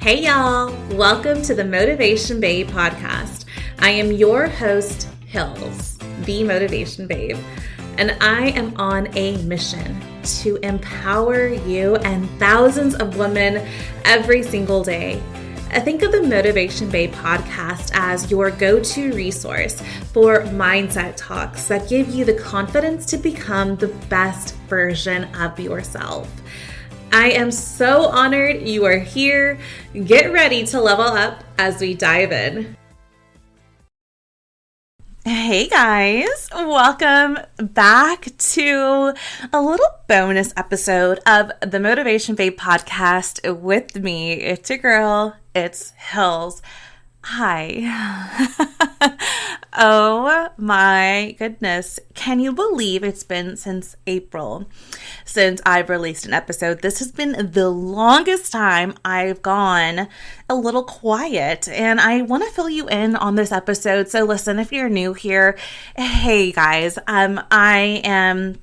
Hey y'all, welcome to the Motivation Babe podcast. I am your host, Hills, the Motivation Babe, and I am on a mission to empower you and thousands of women every single day. I think of the Motivation Babe podcast as your go-to resource for mindset talks that give you the confidence to become the best version of yourself. I am so honored you are here. Get ready to level up as we dive in. Hey guys, welcome back to a little bonus episode of the Motivation Babe podcast with me. It's your girl, it's Hills. Hi. Oh my goodness. Can you believe it's been since April since I've released an episode? This has been the longest time I've gone a little quiet, and I want to fill you in on this episode. So listen, if you're new here, hey guys, I am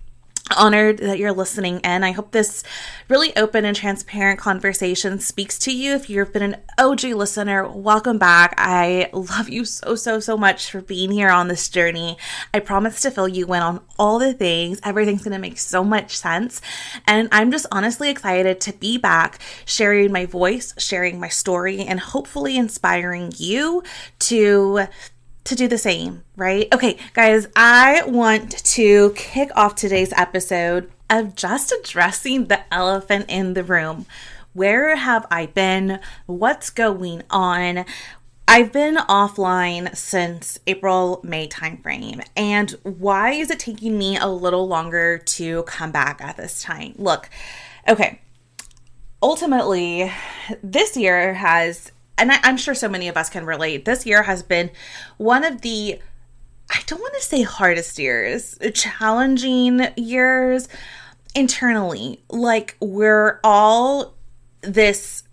honored that you're listening in. I hope this really open and transparent conversation speaks to you. If you've been an OG listener, welcome back. I love you so much for being here on this journey. I promise to fill you in on all the things. Everything's going to make so much sense. And I'm just honestly excited to be back, sharing my voice, sharing my story, and hopefully inspiring you to do the same, right? Okay, guys, I want to kick off today's episode of just addressing the elephant in the room. Where have I been? What's going on? I've been offline since April, May timeframe. And why is it taking me a little longer to come back at this time? Look, okay, ultimately, this year has, and I'm sure so many of us can relate, this year has been one of the, I don't want to say hardest years, challenging years internally. Like, we're all this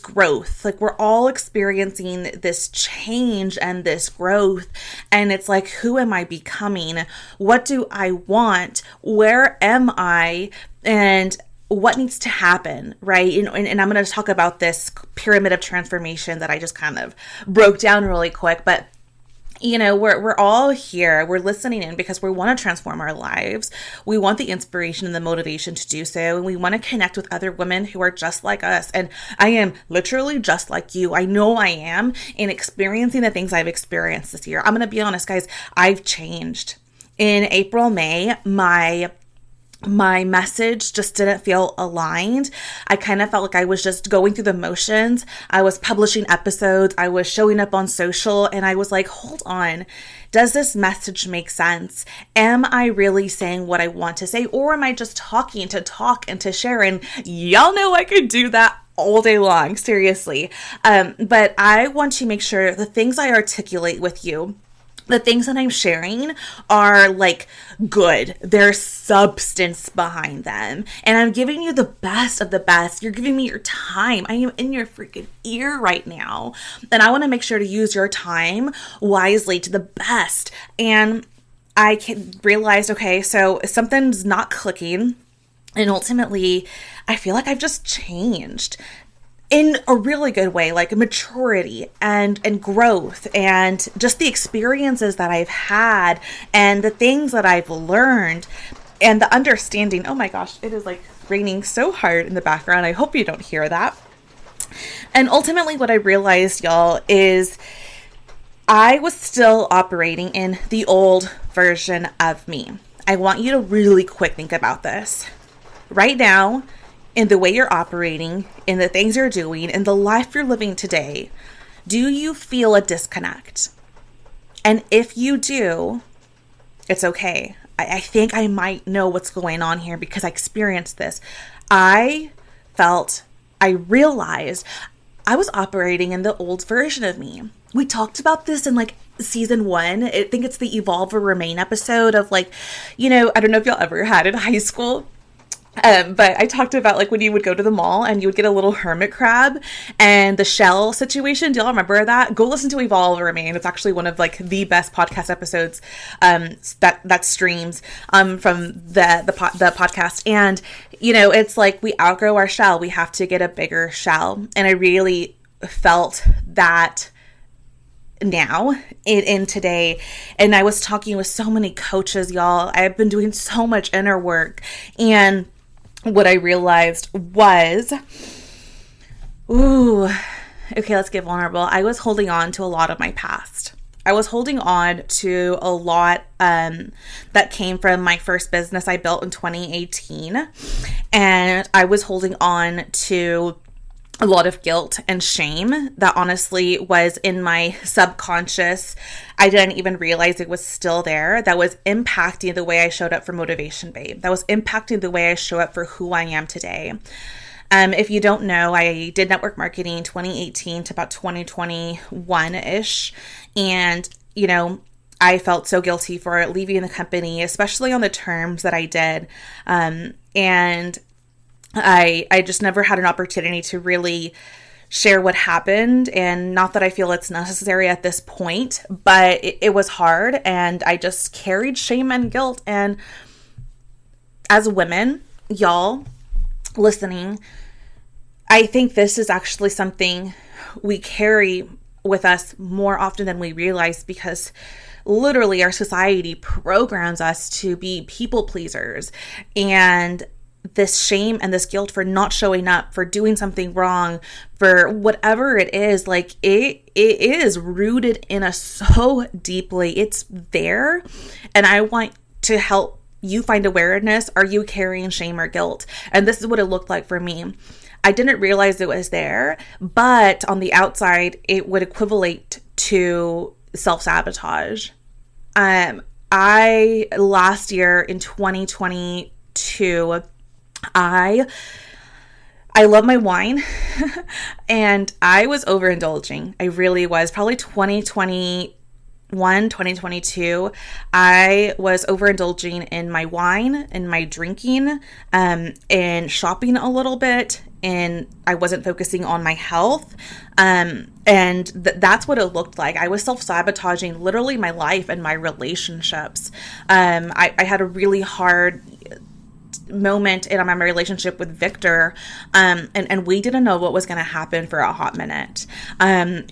growth, like we're all experiencing this change and this growth. And it's like, who am I becoming? What do I want? Where am I? And what needs to happen, right? And I'm going to talk about this pyramid of transformation that I just kind of broke down really quick. But, you know, we're all here. We're listening in because we want to transform our lives. We want the inspiration and the motivation to do so. And we want to connect with other women who are just like us. And I am literally just like you. I know I am, in experiencing the things I've experienced this year. I'm going to be honest, guys. I've changed. In April, May, my message just didn't feel aligned. I kind of felt like I was just going through the motions. I was publishing episodes. I was showing up on social, and I was like, hold on. Does this message make sense? Am I really saying what I want to say? Or am I just talking to talk and to share? And y'all know I could do that all day long, seriously. But I want to make sure the things I articulate with you, the things that I'm sharing, are like good. There's substance behind them. And I'm giving you the best of the best. You're giving me your time. I am in your freaking ear right now. And I want to make sure to use your time wisely to the best. And I realized, okay, so something's not clicking. And ultimately, I feel like I've just changed in a really good way, like maturity and growth and just the experiences that I've had and the things that I've learned and the understanding. Oh my gosh, it is like raining so hard in the background. I hope you don't hear that. And ultimately what I realized, y'all, is I was still operating in the old version of me. I want you to really quick think about this. Right now, in the way you're operating, in the things you're doing, in the life you're living today, do you feel a disconnect? And if you do, it's okay. I think I might know what's going on here because I experienced this. I realized I was operating in the old version of me. We talked about this in like season 1. I think it's the Evolve or Remain episode of like, you know, I don't know if y'all ever had in high school. But I talked about like when you would go to the mall and you would get a little hermit crab and the shell situation. Do y'all remember that? Go listen to Evolve or Remain. It's actually one of like the best podcast episodes that streams from the podcast. And you know, it's like we outgrow our shell. We have to get a bigger shell. And I really felt that now in today. And I was talking with so many coaches, y'all. I've been doing so much inner work. And what I realized was, okay, let's get vulnerable. I was holding on to a lot of my past. I was holding on to a lot that came from my first business I built in 2018. And I was holding on to a lot of guilt and shame that honestly was in my subconscious. I didn't even realize it was still there. That was impacting the way I showed up for Motivation Babe. That was impacting the way I show up for who I am today. If you don't know, I did network marketing 2018 to about 2021-ish. And, I felt so guilty for leaving the company, especially on the terms that I did. And I just never had an opportunity to really share what happened. And not that I feel it's necessary at this point, but it was hard. And I just carried shame and guilt. And as women, y'all listening, I think this is actually something we carry with us more often than we realize, because literally our society programs us to be people pleasers. And this shame and this guilt for not showing up, for doing something wrong, for whatever it is, like it is rooted in us so deeply. It's there. And I want to help you find awareness. Are you carrying shame or guilt? And this is what it looked like for me. I didn't realize it was there, but on the outside, it would equivalent to self-sabotage. Last year in 2022, I love my wine and I was overindulging. I really was. Probably 2022, I was overindulging in my wine and my drinking, and shopping a little bit, and I wasn't focusing on my health. And that's what it looked like. I was self-sabotaging literally my life and my relationships. I had a really hard moment in my relationship with Victor, and we didn't know what was going to happen for a hot minute.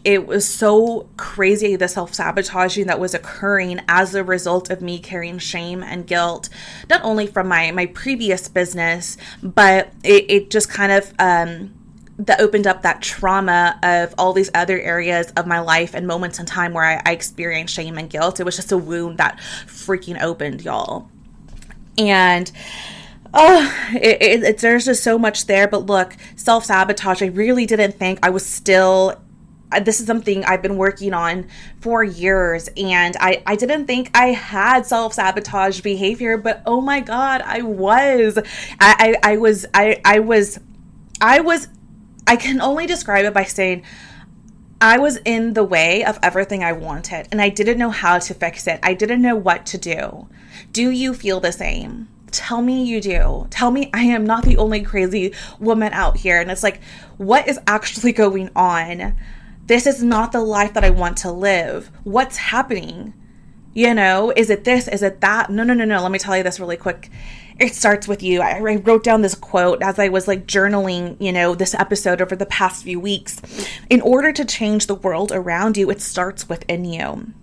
It was so crazy, the self-sabotaging that was occurring as a result of me carrying shame and guilt, not only from my previous business, but it just kind of that opened up that trauma of all these other areas of my life and moments in time where I experienced shame and guilt. It was just a wound that freaking opened, y'all. And there's just so much there. But look, self-sabotage, I really didn't think I was still, this is something I've been working on for years, and I didn't think I had self-sabotage behavior, but oh my God, I was. I can only describe it by saying I was in the way of everything I wanted, and I didn't know how to fix it. I didn't know what to do. Do you feel the same? Tell me you do. Tell me I am not the only crazy woman out here. And it's like, what is actually going on? This is not the life that I want to live. What's happening? Is it this? Is it that? No. Let me tell you this really quick. It starts with you. I wrote down this quote as I was journaling, this episode over the past few weeks. In order to change the world around you, it starts within you.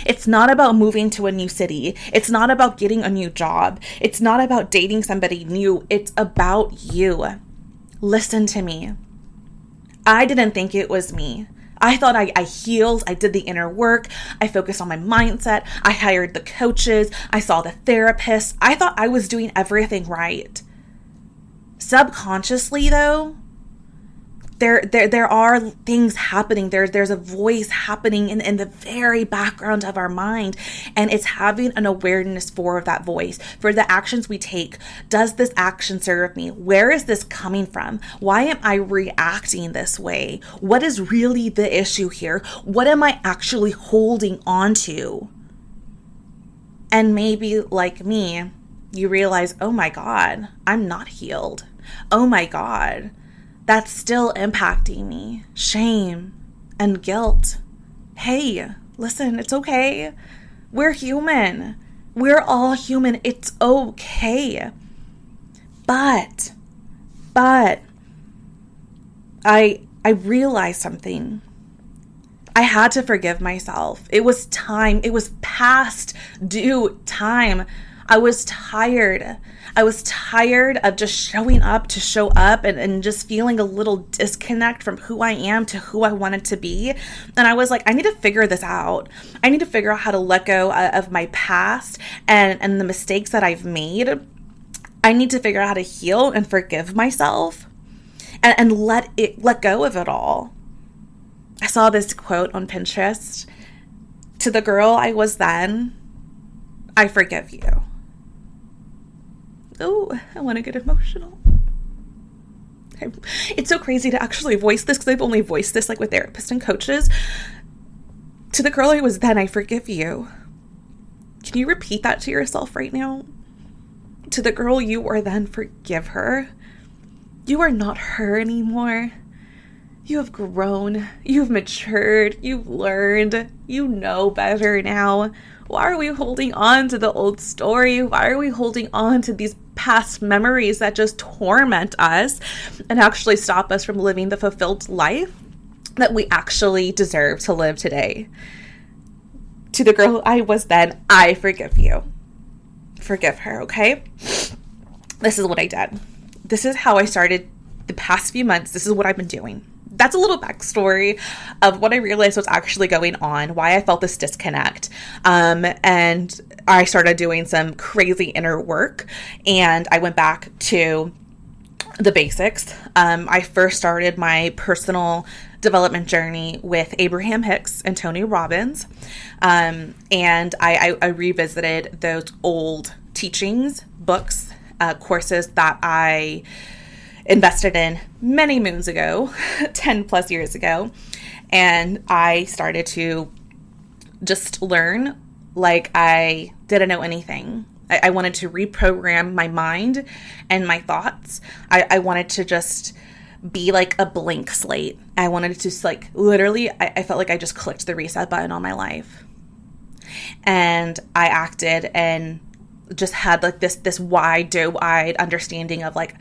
It's not about moving to a new city. It's not about getting a new job. It's not about dating somebody new. It's about you. Listen to me. I didn't think it was me. I thought I healed. I did the inner work. I focused on my mindset. I hired the coaches. I saw the therapists. I thought I was doing everything right. Subconsciously, though, there are things happening. There's a voice happening in the very background of our mind, and it's having an awareness for that voice, for the actions we take. Does this action serve me? Where is this coming from? Why am I reacting this way? What is really the issue here? What am I actually holding on to? And maybe like me, you realize, oh my God, I'm not healed. Oh my God, that's still impacting me. Shame and guilt. Hey, listen, it's okay. We're human. We're all human. It's okay. But I I realized something. I had to forgive myself. It was time. It was past due time. I was tired. I was tired of just showing up to show up and just feeling a little disconnect from who I am to who I wanted to be. And I was like, I need to figure this out. I need to figure out how to let go of my past and the mistakes that I've made. I need to figure out how to heal and forgive myself and let go of it all. I saw this quote on Pinterest. To the girl I was then, I forgive you. Oh, I want to get emotional. It's so crazy to actually voice this because I've only voiced this like with therapists and coaches. To the girl I was then, I forgive you. Can you repeat that to yourself right now? To the girl you were then, forgive her. You are not her anymore. You have grown, you've matured, you've learned, you know better now. Why are we holding on to the old story? Why are we holding on to these past memories that just torment us and actually stop us from living the fulfilled life that we actually deserve to live today? To the girl I was then, I forgive you. Forgive her, okay? This is what I did. This is how I started the past few months. This is what I've been doing. That's a little backstory of what I realized was actually going on, why I felt this disconnect. And I started doing some crazy inner work, and I went back to the basics. I first started my personal development journey with Abraham Hicks and Tony Robbins. And I revisited those old teachings, books, courses that I invested in many moons ago, 10 plus years ago. And I started to just learn like I didn't know anything. I wanted to reprogram my mind and my thoughts. I wanted to just be like a blank slate. I wanted to just like literally, I felt like I just clicked the reset button on my life. And I acted and just had like this wide-eyed understanding of like,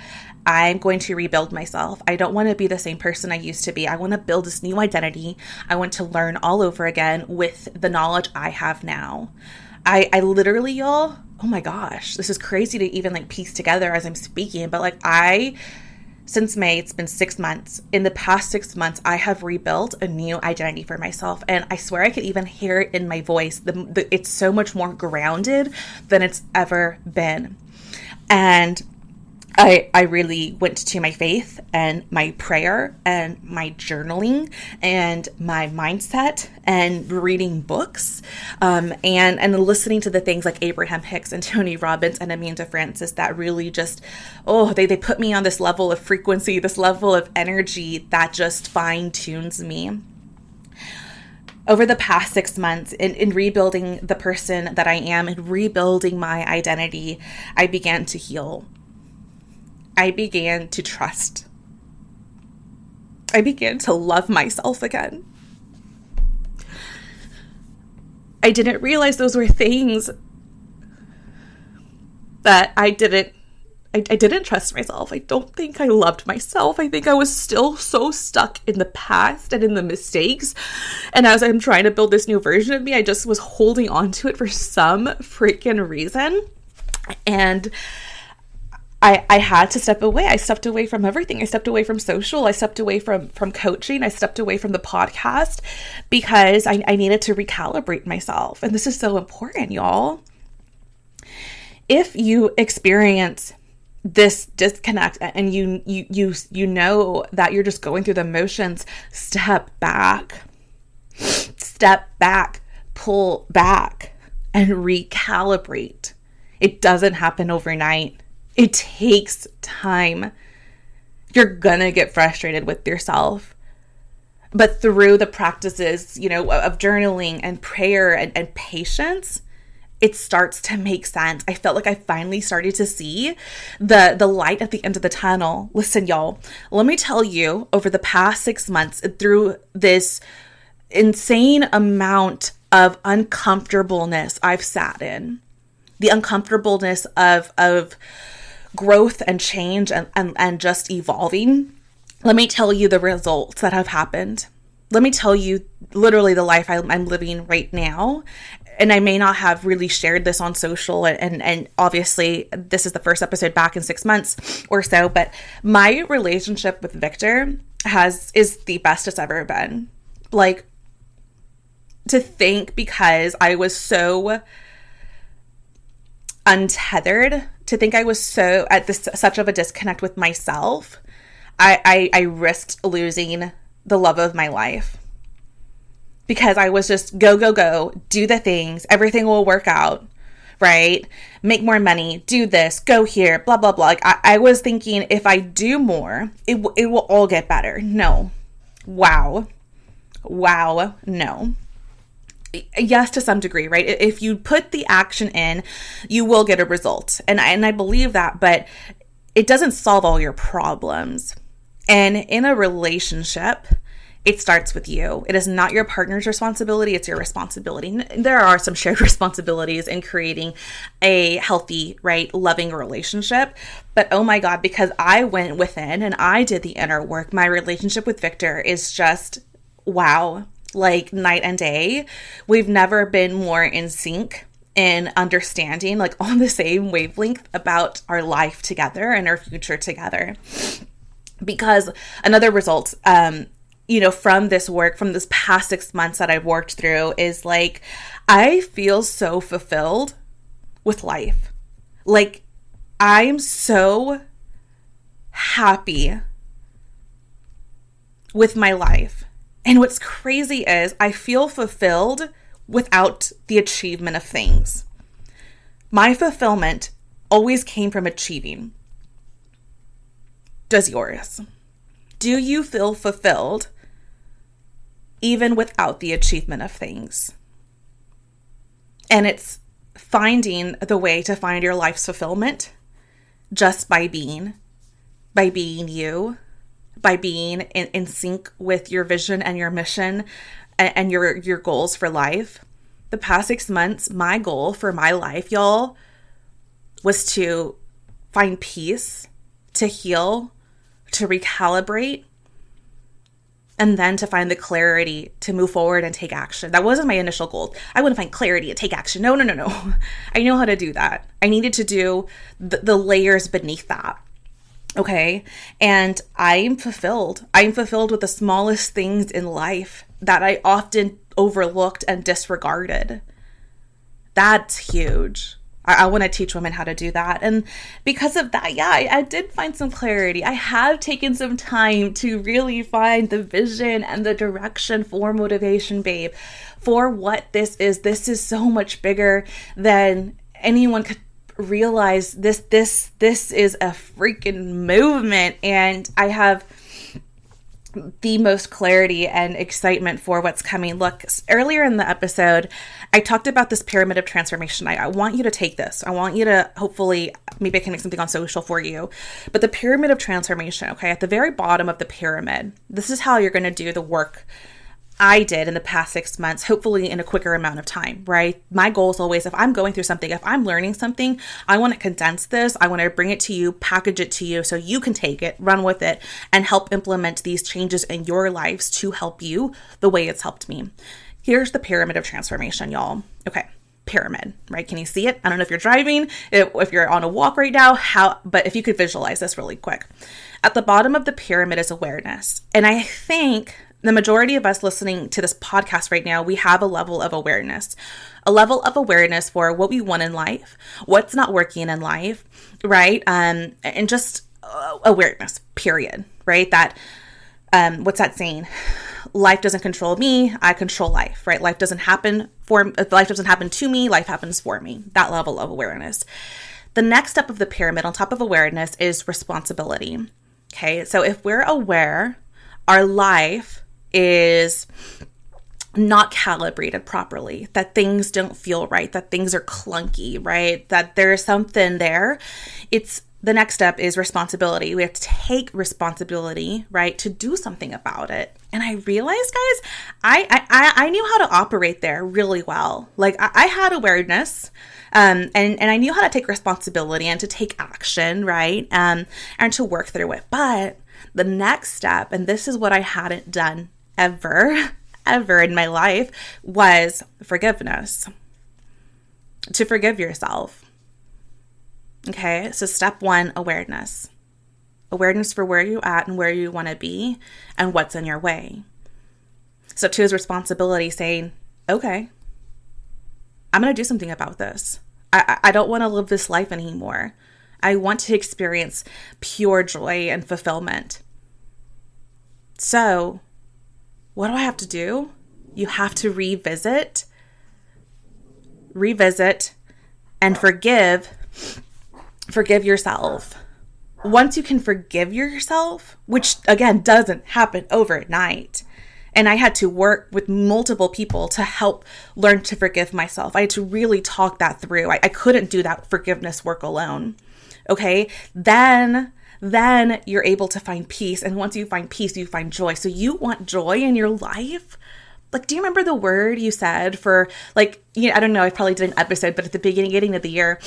I'm going to rebuild myself. I don't want to be the same person I used to be. I want to build this new identity. I want to learn all over again with the knowledge I have now. I literally, y'all, oh my gosh, this is crazy to even like piece together as I'm speaking, but like since May, it's been 6 months. In the past 6 months, I have rebuilt a new identity for myself. And I swear I could even hear it in my voice. It's so much more grounded than it's ever been. And I really went to my faith and my prayer and my journaling and my mindset and reading books and listening to the things like Abraham Hicks and Tony Robbins and Amanda Frances that really just, they put me on this level of frequency, this level of energy that just fine tunes me. Over the past 6 months, in rebuilding the person that I am and rebuilding my identity, I began to heal. I began to trust. I began to love myself again. I didn't realize those were things that I didn't trust myself. I don't think I loved myself. I think I was still so stuck in the past and in the mistakes. And as I'm trying to build this new version of me, I just was holding on to it for some freaking reason. And I had to step away. I stepped away from everything. I stepped away from social. I stepped away from coaching. I stepped away from the podcast because I needed to recalibrate myself. And this is so important, y'all. If you experience this disconnect and you know that you're just going through the motions, step back, pull back, and recalibrate. It doesn't happen overnight. It takes time. You're gonna get frustrated with yourself. But through the practices, of journaling and prayer and patience, it starts to make sense. I felt like I finally started to see the light at the end of the tunnel. Listen, y'all, let me tell you, over the past 6 months, through this insane amount of uncomfortableness I've sat in, the uncomfortableness of growth and change and just evolving, let me tell you the results that have happened. Let me tell you literally the life I'm living right now. And I may not have really shared this on social, and obviously this is the first episode back in 6 months or so, but my relationship with Victor is the best it's ever been. Like, to think, because I was so untethered, to think I was so at such of a disconnect with myself, I risked losing the love of my life. Because I was just go, do the things, everything will work out, right? Make more money, do this, go here, blah, blah, blah. Like, I was thinking, if I do more, it will all get better. No. Wow, no. Yes, to some degree, right? If you put the action in, you will get a result. And I believe that, but it doesn't solve all your problems. And in a relationship, it starts with you. It is not your partner's responsibility. It's your responsibility. There are some shared responsibilities in creating a healthy, right, loving relationship. But oh my God, because I went within and I did the inner work, my relationship with Victor is just, wow, like night and day. We've never been more in sync in understanding, like on the same wavelength about our life together and our future together. Because another result, from this work, from this past 6 months that I've worked through, is like, I feel so fulfilled with life. Like, I'm so happy with my life. And what's crazy is I feel fulfilled without the achievement of things. My fulfillment always came from achieving. Does yours? Do you feel fulfilled even without the achievement of things? And it's finding the way to find your life's fulfillment just by being you, by being in sync with your vision and your mission and your goals for life. The past 6 months, my goal for my life, y'all, was to find peace, to heal, to recalibrate, and then to find the clarity to move forward and take action. That wasn't my initial goal. I wouldn't find clarity and take action. No. I know how to do that. I needed to do the layers beneath that. Okay. And I'm fulfilled. I'm fulfilled with the smallest things in life that I often overlooked and disregarded. That's huge. I want to teach women how to do that. And because of that, yeah, I did find some clarity. I have taken some time to really find the vision and the direction for Motivation Babe, for what this is. This is so much bigger than anyone could realize. This is a freaking movement. And I have the most clarity and excitement for what's coming. Look, earlier in the episode, I talked about this pyramid of transformation. I want you to take this. I want you to, hopefully, maybe I can make something on social for you. But the pyramid of transformation, okay, at the very bottom of the pyramid, this is how you're going to do the work I did in the past 6 months, hopefully in a quicker amount of time, right? My goal is always, if I'm going through something, if I'm learning something, I want to condense this. I want to bring it to you, package it to you so you can take it, run with it, and help implement these changes in your lives to help you the way it's helped me. Here's the pyramid of transformation, y'all. Okay. Pyramid, right? Can you see it? I don't know if you're driving, if you're on a walk right now, but if you could visualize this really quick. At the bottom of the pyramid is awareness. And I think the majority of us listening to this podcast right now, we have a level of awareness for what we want in life, what's not working in life, right? And just awareness, period, right? That, what's that saying? Life doesn't control me, I control life, right? Life doesn't happen to me, life happens for me. That level of awareness. The next step of the pyramid on top of awareness is responsibility. Okay, so if we're aware our life is not calibrated properly, that things don't feel right, that things are clunky, right? That there's something there. The next step is responsibility. We have to take responsibility, right, to do something about it. And I realized, guys, I knew how to operate there really well. Like I had awareness, and I knew how to take responsibility and to take action, right, and to work through it. But The next step, and this is what I hadn't done ever in my life, was forgiveness. To forgive yourself. Okay, so step one, awareness. Awareness for where you're at and where you want to be and what's in your way. Step two is responsibility, saying, okay, I'm going to do something about this. I don't want to live this life anymore. I want to experience pure joy and fulfillment. So, what do I have to do? You have to revisit and forgive yourself. Once you can forgive yourself, which again doesn't happen overnight, and I had to work with multiple people to help learn to forgive myself. I had to really talk that through. I couldn't do that forgiveness work alone. Okay? Then you're able to find peace. And once you find peace, you find joy. So you want joy in your life? Like, do you remember the word you said for, like, I don't know, I probably did an episode, but at the beginning of the year,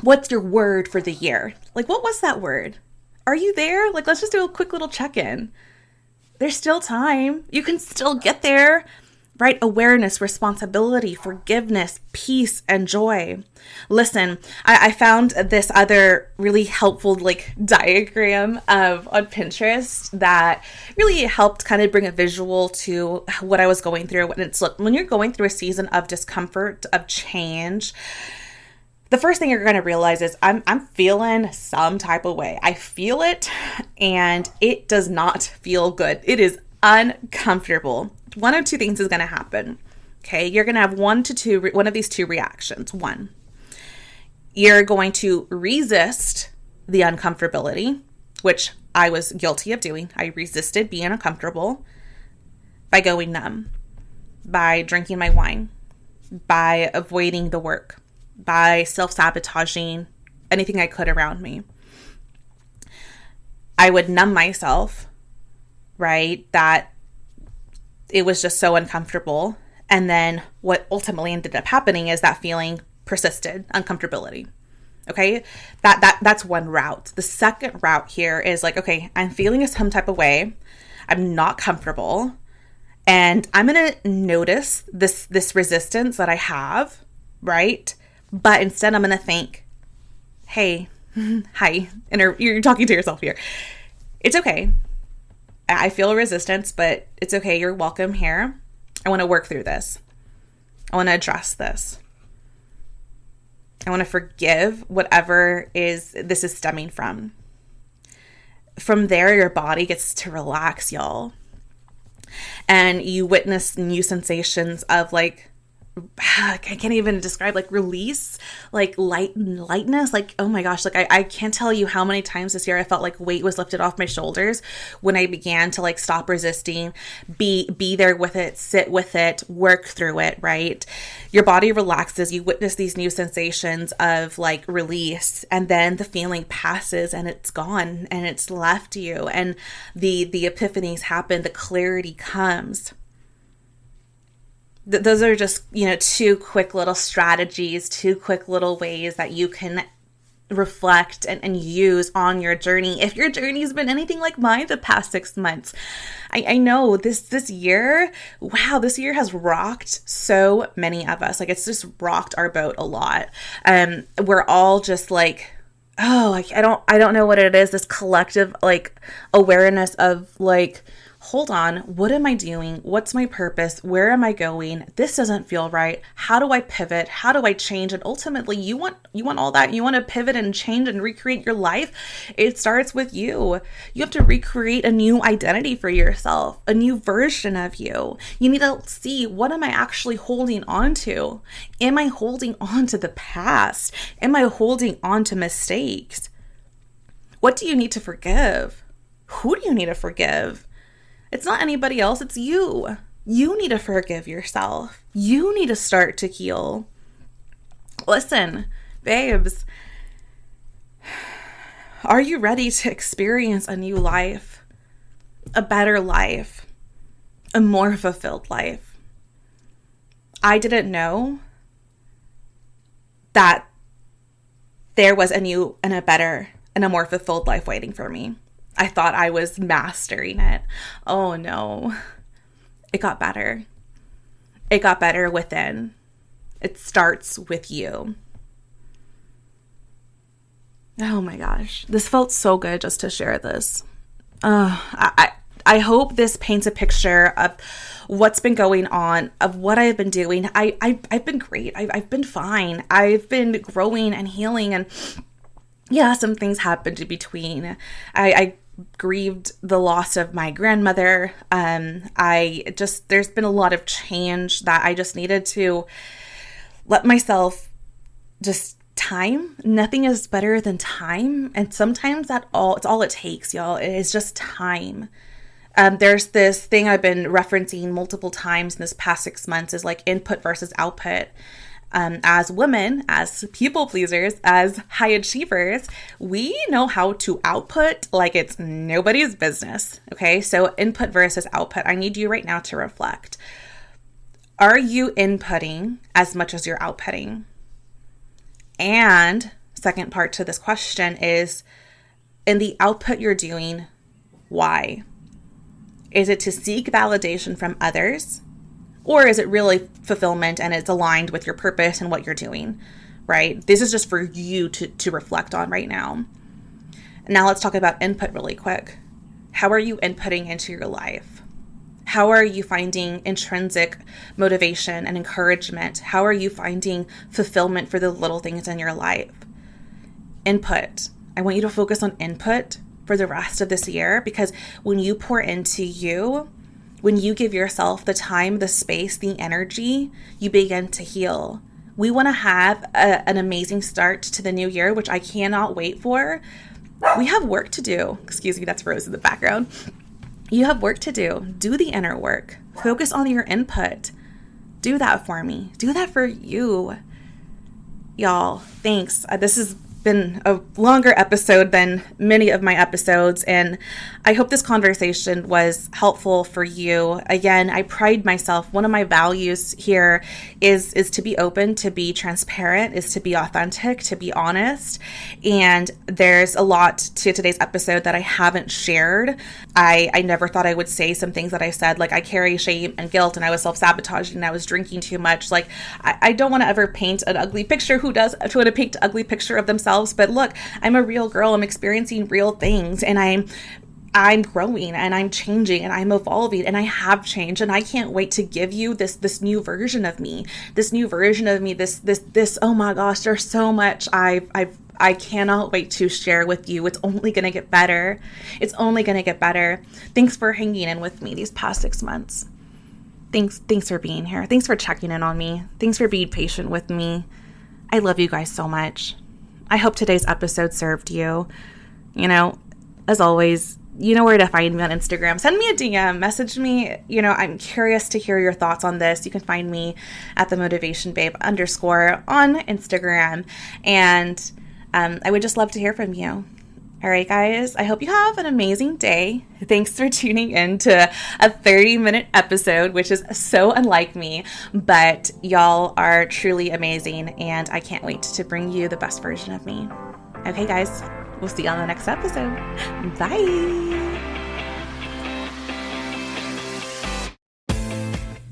what's your word for the year? Like, what was that word? Are you there? Like, let's just do a quick little check-in. There's still time. You can still get there, right? Awareness, responsibility, forgiveness, peace, and joy. Listen, I found this other really helpful diagram on Pinterest that really helped kind of bring a visual to what I was going through. And it's, look, when you're going through a season of discomfort, of change, the first thing you're going to realize is I'm feeling some type of way. I feel it, and it does not feel good. It is uncomfortable. One of two things is going to happen. Okay, you're going to have one of these two reactions. One, you're going to resist the uncomfortability, which I was guilty of doing. I resisted being uncomfortable by going numb, by drinking my wine, by avoiding the work, by self-sabotaging anything I could around me. I would numb myself, right? That it was just so uncomfortable. And then what ultimately ended up happening is that feeling persisted, uncomfortability. Okay? That's one route. The second route here is like, okay, I'm feeling some type of way. I'm not comfortable. And I'm going to notice this resistance that I have, right? But instead, I'm going to think, hey, hi, and you're talking to yourself here. It's okay. I feel a resistance, but it's okay. You're welcome here. I want to work through this. I want to address this. I want to forgive whatever this is stemming from. From there, your body gets to relax, y'all. And you witness new sensations of I can't even describe, release, lightness, oh my gosh, I can't tell you how many times this year I felt like weight was lifted off my shoulders when I began to stop resisting, be there with it, sit with it, work through it, right? Your body relaxes, you witness these new sensations of release, and then the feeling passes and it's gone and it's left you, and the epiphanies happen, the clarity comes. Those are just, two quick little strategies, two quick little ways that you can reflect and use on your journey. If your journey has been anything like mine the past 6 months, I know this year, wow, this year has rocked so many of us. It's just rocked our boat a lot. We're all just oh, I don't know what it is. This collective awareness of hold on, what am I doing? What's my purpose? Where am I going? This doesn't feel right. How do I pivot? How do I change? And ultimately, you want all that. You want to pivot and change and recreate your life. It starts with you. You have to recreate a new identity for yourself, a new version of you. You need to see, what am I actually holding on to? Am I holding on to the past? Am I holding on to mistakes? What do you need to forgive? Who do you need to forgive? It's not anybody else, it's you. You need to forgive yourself. You need to start to heal. Listen, babes, are you ready to experience a new life, a better life, a more fulfilled life? I didn't know that there was a new and a better and a more fulfilled life waiting for me. I thought I was mastering it. Oh no. It got better. It got better within. It starts with you. Oh my gosh. This felt so good just to share this. I hope this paints a picture of what's been going on, of what I've been doing. I've been great. I've been fine. I've been growing and healing. And yeah, some things happened in between. I grieved the loss of my grandmother. There's been a lot of change that I just needed to let myself just time. Nothing is better than time. And sometimes it's all it takes, y'all. It is just time. There's this thing I've been referencing multiple times in this past 6 months is like input versus output. As women, as people pleasers, as high achievers, we know how to output like it's nobody's business. Okay, so input versus output. I need you right now to reflect. Are you inputting as much as you're outputting? And second part to this question is, in the output you're doing, why? Is it to seek validation from others? Or is it really fulfillment and it's aligned with your purpose and what you're doing, right? This is just for you to reflect on right now. Now let's talk about input really quick. How are you inputting into your life? How are you finding intrinsic motivation and encouragement? How are you finding fulfillment for the little things in your life? Input. I want you to focus on input for the rest of this year, because when you pour into you, when you give yourself the time, the space, the energy, you begin to heal. We want to have an amazing start to the new year, which I cannot wait for. We have work to do. Excuse me, that's Rose in the background. You have work to do. Do the inner work. Focus on your input. Do that for me. Do that for you. Y'all, thanks. This has been a longer episode than many of my episodes, and I hope this conversation was helpful for you. Again, I pride myself. One of my values here is to be open, to be transparent, is to be authentic, to be honest. And there's a lot to today's episode that I haven't shared. I never thought I would say some things that I said, like I carry shame and guilt and I was self-sabotaging and I was drinking too much. Like I don't want to ever paint an ugly picture. Who does want to paint an ugly picture of themselves? But look, I'm a real girl. I'm experiencing real things, and I'm growing and I'm changing and I'm evolving and I have changed, and I can't wait to give you this new version of me, this oh my gosh, there's so much I cannot wait to share with you. It's only going to get better. It's only going to get better. Thanks for hanging in with me these past 6 months. Thanks for being here. Thanks for checking in on me. Thanks for being patient with me. I love you guys so much. I hope today's episode served you. You know, as always, you know where to find me on Instagram. Send me a DM, message me. You know, I'm curious to hear your thoughts on this. You can find me at @themotivationbabe_ on Instagram. And I would just love to hear from you. All right, guys, I hope you have an amazing day. Thanks for tuning in to a 30-minute episode, which is so unlike me, but y'all are truly amazing, and I can't wait to bring you the best version of me. Okay, guys, we'll see you on the next episode. Bye.